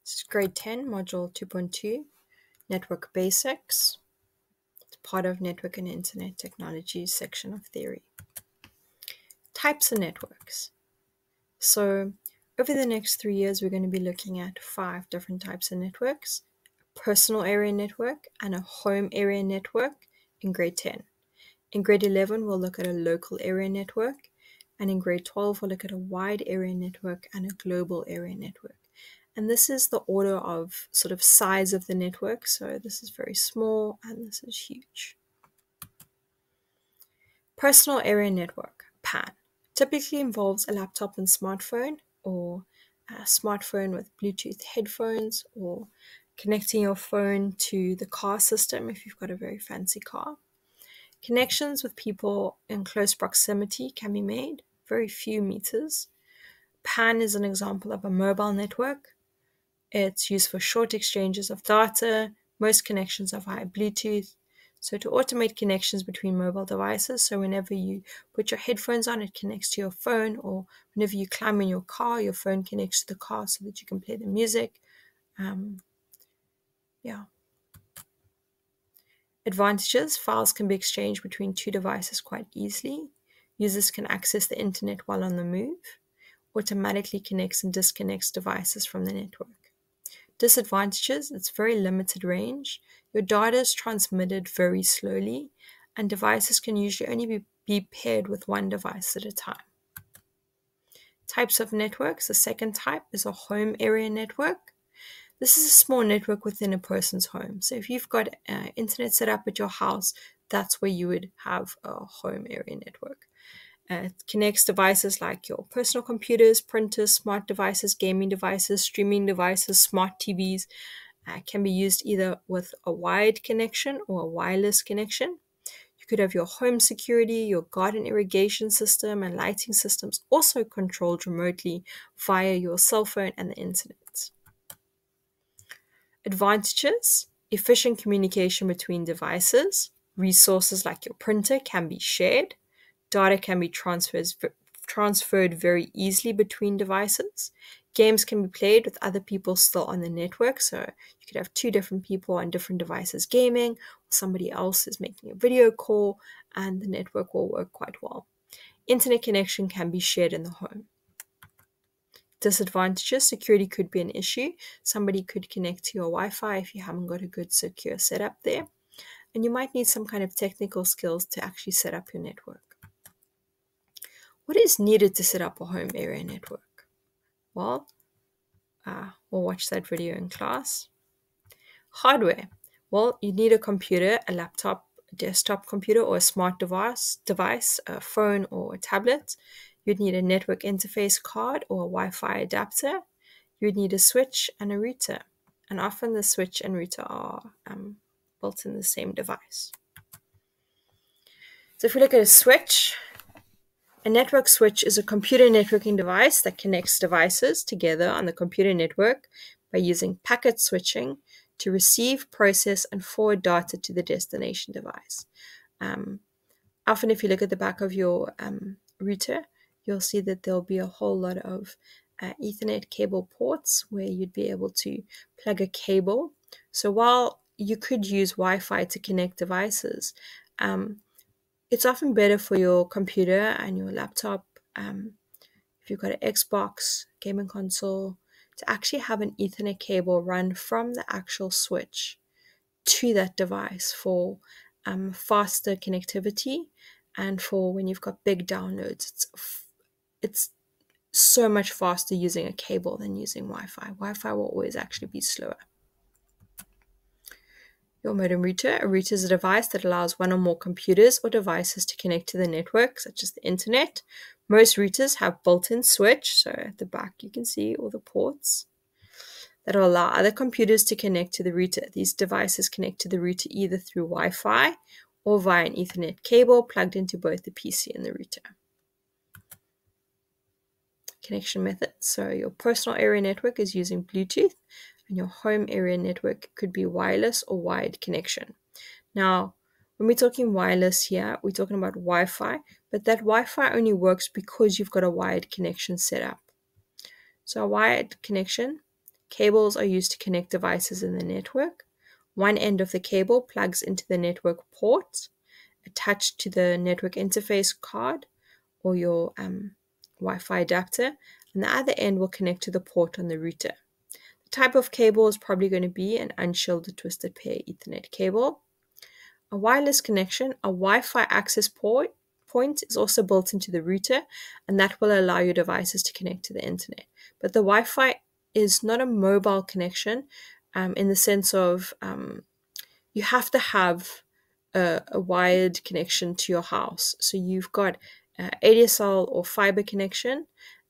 This is grade 10, module 2.2, Network Basics. It's part of Network and Internet Technologies section of theory. Types of networks. So over the next 3 years, we're going to be looking at 5 different types of networks: a personal area network and a home area network in grade 10. In grade 11, we'll look at a local area network, and in grade 12, we'll look at a wide area network and a global area network. And this is the order of sort of size of the network. So this is very small and this is huge. Personal area network, PAN, typically involves a laptop and smartphone, or a smartphone with Bluetooth headphones, or connecting your phone to the car system if you've got a very fancy car. Connections with people in close proximity can be made, very few meters. PAN is an example of a mobile network. It's used for short exchanges of data. Most connections are via Bluetooth. So to automate connections between mobile devices, so whenever you put your headphones on, it connects to your phone, or whenever you climb in your car, your phone connects to the car so that you can play the music. Advantages: files can be exchanged between 2 devices quite easily. Users can access the internet while on the move. Automatically connects and disconnects devices from the network. Disadvantages: it's very limited range. Your data is transmitted very slowly, and devices can usually only be paired with one device at a time. Types of networks. The second type is a home area network. This is a small network within a person's home. So if you've got internet set up at your house, that's where you would have a home area network. It connects devices like your personal computers, printers, smart devices, gaming devices, streaming devices, smart TVs. Can be used either with a wired connection or a wireless connection. You could have your home security, your garden irrigation system, and lighting systems also controlled remotely via your cell phone and the internet. Advantages: efficient communication between devices. Resources like your printer can be shared. Data can be transferred very easily between devices. Games can be played with other people still on the network. So you could have 2 different people on different devices gaming, or somebody else is making a video call, and the network will work quite well. Internet connection can be shared in the home. Disadvantages: security could be an issue. Somebody could connect to your Wi-Fi if you haven't got a good secure setup there. And you might need some kind of technical skills to actually set up your network. What is needed to set up a home area network? Well, we'll watch that video in class. Hardware. Well, you need a computer, a laptop, a desktop computer, or a smart device, a phone or a tablet. You'd need a network interface card or a Wi-Fi adapter. You'd need a switch and a router. And often the switch and router are built in the same device. So if we look at a switch, a network switch is a computer networking device that connects devices together on the computer network by using packet switching to receive, process, and forward data to the destination device. Often if you look at the back of your router, you'll see that there'll be a whole lot of Ethernet cable ports where you'd be able to plug a cable. So while you could use Wi-Fi to connect devices, it's often better for your computer and your laptop, if you've got an Xbox, gaming console, to actually have an Ethernet cable run from the actual switch to that device for faster connectivity, and for when you've got big downloads. It's so much faster using a cable than using Wi-Fi. Wi-Fi will always actually be slower. Your modem router. A router is a device that allows one or more computers or devices to connect to the network, such as the internet. Most routers have built-in switch, so at the back you can see all the ports that will allow other computers to connect to the router. These devices connect to the router either through Wi-Fi or via an Ethernet cable plugged into both the PC and the router. Connection methods. So your personal area network is using Bluetooth, and your home area network could be wireless or wired connection. Now, when we're talking wireless here, we're talking about Wi-Fi, but that Wi-Fi only works because you've got a wired connection set up. So a wired connection Cables are used to connect devices in the network. One end of the cable plugs into the network port attached to the network interface card or your Wi-Fi adapter, and the other end will connect to the port on the router. The type of cable is probably going to be an unshielded twisted pair Ethernet cable. A wireless connection, a Wi-Fi access point is also built into the router, and that will allow your devices to connect to the internet. But the Wi-Fi is not a mobile connection in the sense of you have to have a wired connection to your house. So you've got ADSL or fiber connection,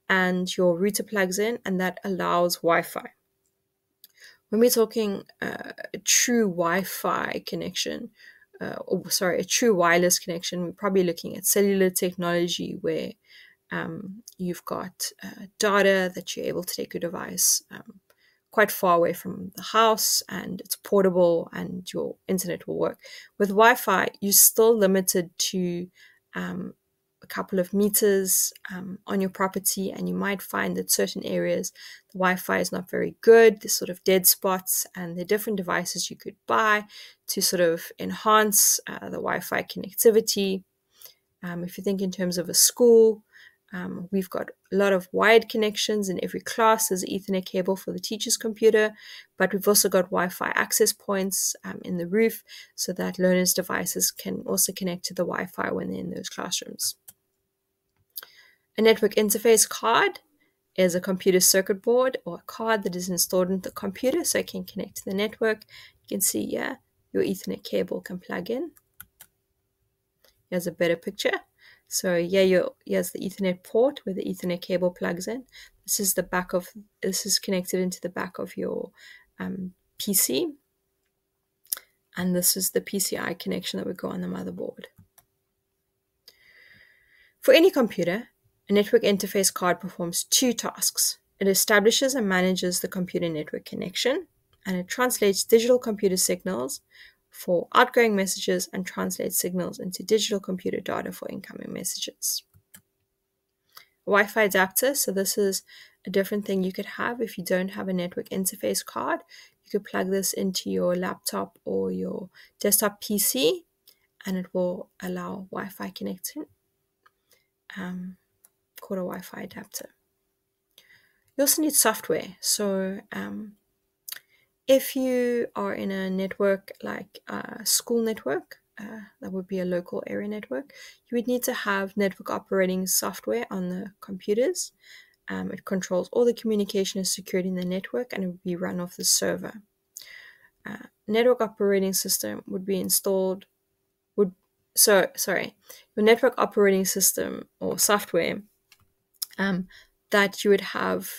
and your router plugs in, and that allows Wi-Fi. When we're talking a true Wi-Fi connection, a true wireless connection, we're probably looking at cellular technology where you've got data that you're able to take your device quite far away from the house, and it's portable and your internet will work. With Wi-Fi, you're still limited to a couple of meters on your property, and you might find that certain areas the Wi-Fi is not very good. There's sort of dead spots, and there are different devices you could buy to sort of enhance the Wi-Fi connectivity. If you think in terms of a school, we've got a lot of wired connections in every class. There's an Ethernet cable for the teacher's computer, but we've also got Wi-Fi access points in the roof so that learners' devices can also connect to the Wi-Fi when they're in those classrooms. A network interface card is a computer circuit board or a card that is installed in the computer so it can connect to the network. You can see here your Ethernet cable can plug in. Here's a better picture. So here's the Ethernet port where the Ethernet cable plugs in. This is connected into the back of your PC, and this is the PCI connection that would go on the motherboard. For any computer, a network interface card performs two tasks. It establishes and manages the computer network connection, and it translates digital computer signals for outgoing messages and translates signals into digital computer data for incoming messages. Wi-Fi adapter, so this is a different thing you could have if you don't have a network interface card. You could plug this into your laptop or your desktop PC, and it will allow Wi-Fi connection, called a Wi-Fi adapter. You also need software. So if you are in a network like a school network, that would be a local area network, you would need to have network operating software on the computers. It controls all the communication and security in the network, and it would be run off the server. Network operating system would be installed. Your network operating system or software that you would have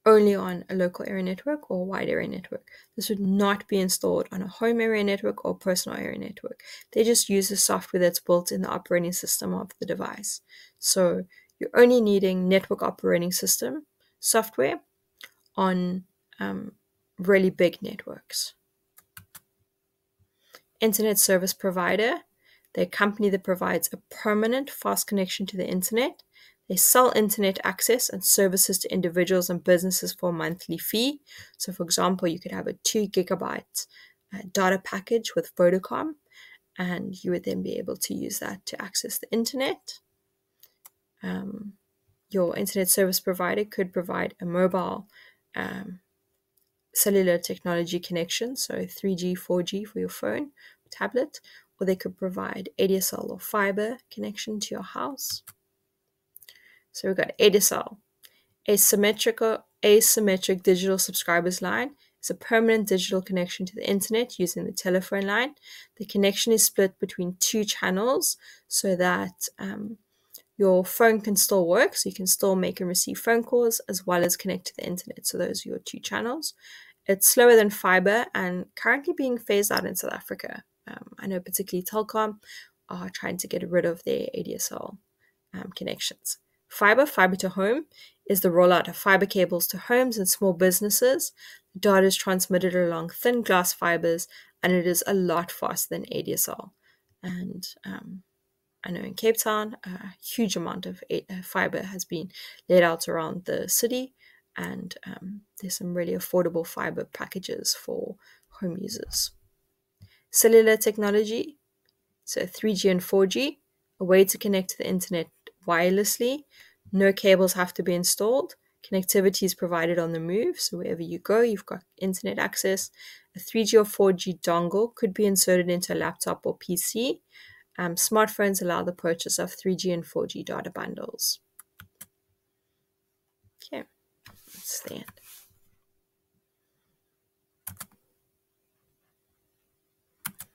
only on a local area network or a wide area network. This would not be installed on a home area network or personal area network. They just use the software that's built in the operating system of the device. So you're only needing network operating system software on really big networks. Internet service provider, they're a company that provides a permanent fast connection to the internet. They sell internet access and services to individuals and businesses for a monthly fee. So for example, you could have a 2 gigabyte data package with Vodacom, and you would then be able to use that to access the internet. Your internet service provider could provide a mobile cellular technology connection, so 3G, 4G for your phone, tablet, or they could provide ADSL or fiber connection to your house. So we've got ADSL, asymmetric digital subscribers line. It's a permanent digital connection to the internet using the telephone line. The connection is split between 2 channels so that your phone can still work, so you can still make and receive phone calls as well as connect to the internet. So those are your 2 channels. It's slower than fiber and currently being phased out in South Africa. I know particularly Telkom are trying to get rid of their ADSL connections. Fiber to home, is the rollout of fiber cables to homes and small businesses. The data is transmitted along thin glass fibers, and it is a lot faster than ADSL. And I know in Cape Town, a huge amount of fiber has been laid out around the city and there's some really affordable fiber packages for home users. Cellular technology, so 3G and 4G, a way to connect to the internet wirelessly. No cables have to be installed. Connectivity is provided on the move, so wherever you go, you've got internet access. A 3G or 4G dongle could be inserted into a laptop or PC. Smartphones allow the purchase of 3G and 4G data bundles. Okay, that's the end.